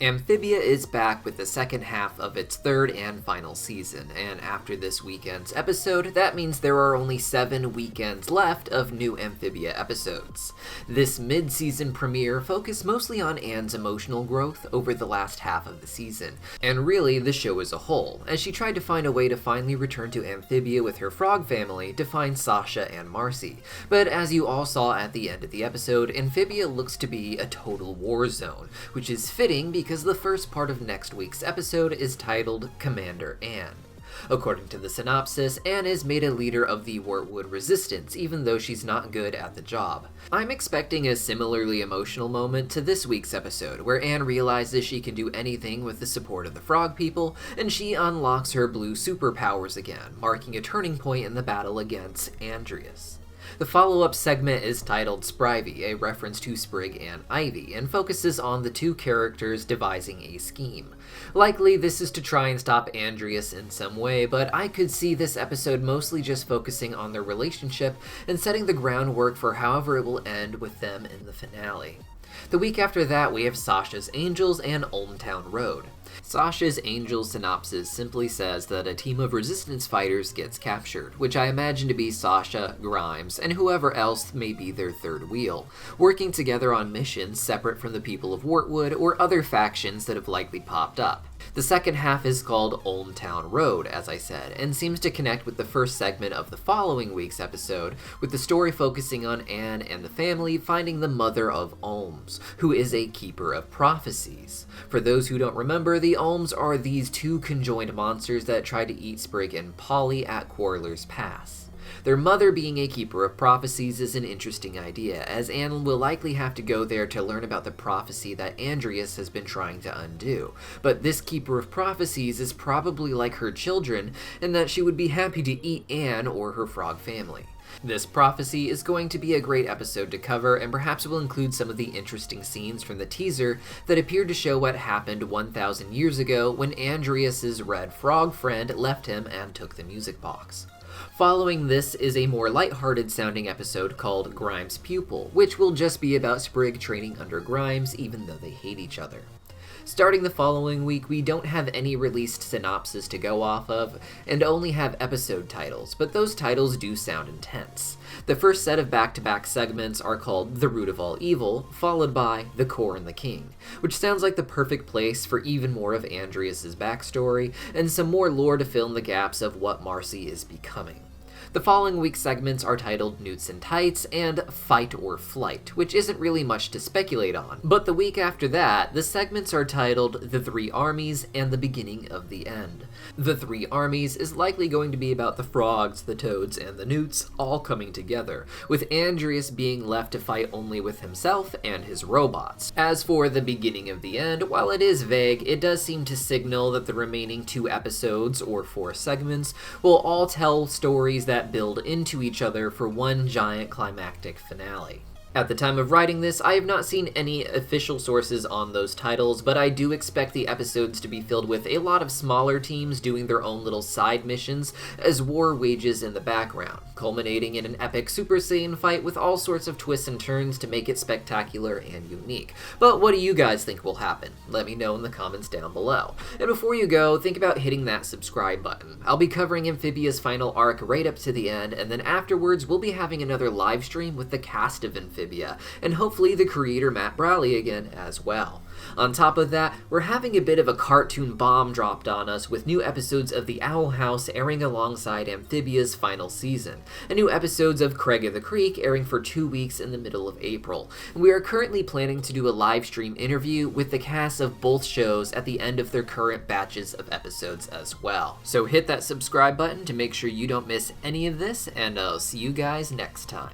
Amphibia is back with the second half of its third and final season, and after this weekend's episode, that means there are only 7 weekends left of new Amphibia episodes. This mid-season premiere focused mostly on Anne's emotional growth over the last half of the season, and really the show as a whole, as she tried to find a way to finally return to Amphibia with her frog family to find Sasha and Marcy. But as you all saw at the end of the episode, Amphibia looks to be a total war zone, which is fitting because the first part of next week's episode is titled Commander Anne. According to the synopsis, Anne is made a leader of the Wartwood Resistance, even though she's not good at the job. I'm expecting a similarly emotional moment to this week's episode, where Anne realizes she can do anything with the support of the frog people, and she unlocks her blue superpowers again, marking a turning point in the battle against Andrias. The follow-up segment is titled Sprivey, a reference to Sprig and Ivy, and focuses on the two characters devising a scheme. Likely this is to try and stop Andrias in some way, but I could see this episode mostly just focusing on their relationship and setting the groundwork for however it will end with them in the finale. The week after that, we have Sasha's Angels and Olmtown Road. Sasha's Angels synopsis simply says that a team of resistance fighters gets captured, which I imagine to be Sasha, Grimes, and whoever else may be their third wheel, working together on missions separate from the people of Wartwood or other factions that have likely popped up. The second half is called Olmtown Road, as I said, and seems to connect with the first segment of the following week's episode, with the story focusing on Anne and the family finding the Mother of Olms, who is a keeper of prophecies. For those who don't remember, the Olms are these two conjoined monsters that try to eat Sprig and Polly at Quarreller's Pass. Their mother being a keeper of prophecies is an interesting idea, as Anne will likely have to go there to learn about the prophecy that Andrias has been trying to undo. But this keeper of prophecies is probably like her children, in that she would be happy to eat Anne or her frog family. This prophecy is going to be a great episode to cover, and perhaps will include some of the interesting scenes from the teaser that appeared to show what happened 1,000 years ago when Andrias's red frog friend left him and took the music box. Following this is a more lighthearted sounding episode called Grimes' Pupil, which will just be about Sprig training under Grimes even though they hate each other. Starting the following week, we don't have any released synopsis to go off of, and only have episode titles, but those titles do sound intense. The first set of back-to-back segments are called The Root of All Evil, followed by The Core and the King, which sounds like the perfect place for even more of Andrias' backstory, and some more lore to fill in the gaps of what Marcy is becoming. The following week's segments are titled Newts and Tights and Fight or Flight, which isn't really much to speculate on. But the week after that, the segments are titled The Three Armies and The Beginning of the End. The Three Armies is likely going to be about the frogs, the toads, and the newts all coming together, with Andrias being left to fight only with himself and his robots. As for The Beginning of the End, while it is vague, it does seem to signal that the remaining 2 episodes, or 4 segments, will all tell stories that build into each other for one giant climactic finale. At the time of writing this, I have not seen any official sources on those titles, but I do expect the episodes to be filled with a lot of smaller teams doing their own little side missions as war wages in the background, culminating in an epic Super Saiyan fight with all sorts of twists and turns to make it spectacular and unique. But what do you guys think will happen? Let me know in the comments down below. And before you go, think about hitting that subscribe button. I'll be covering Amphibia's final arc right up to the end, and then afterwards we'll be having another live stream with the cast of Amphibia, and hopefully the creator Matt Browley again as well. On top of that, we're having a bit of a cartoon bomb dropped on us with new episodes of The Owl House airing alongside Amphibia's final season, and new episodes of Craig of the Creek airing for 2 weeks in the middle of April. And we are currently planning to do a live stream interview with the cast of both shows at the end of their current batches of episodes as well. So hit that subscribe button to make sure you don't miss any of this, and I'll see you guys next time.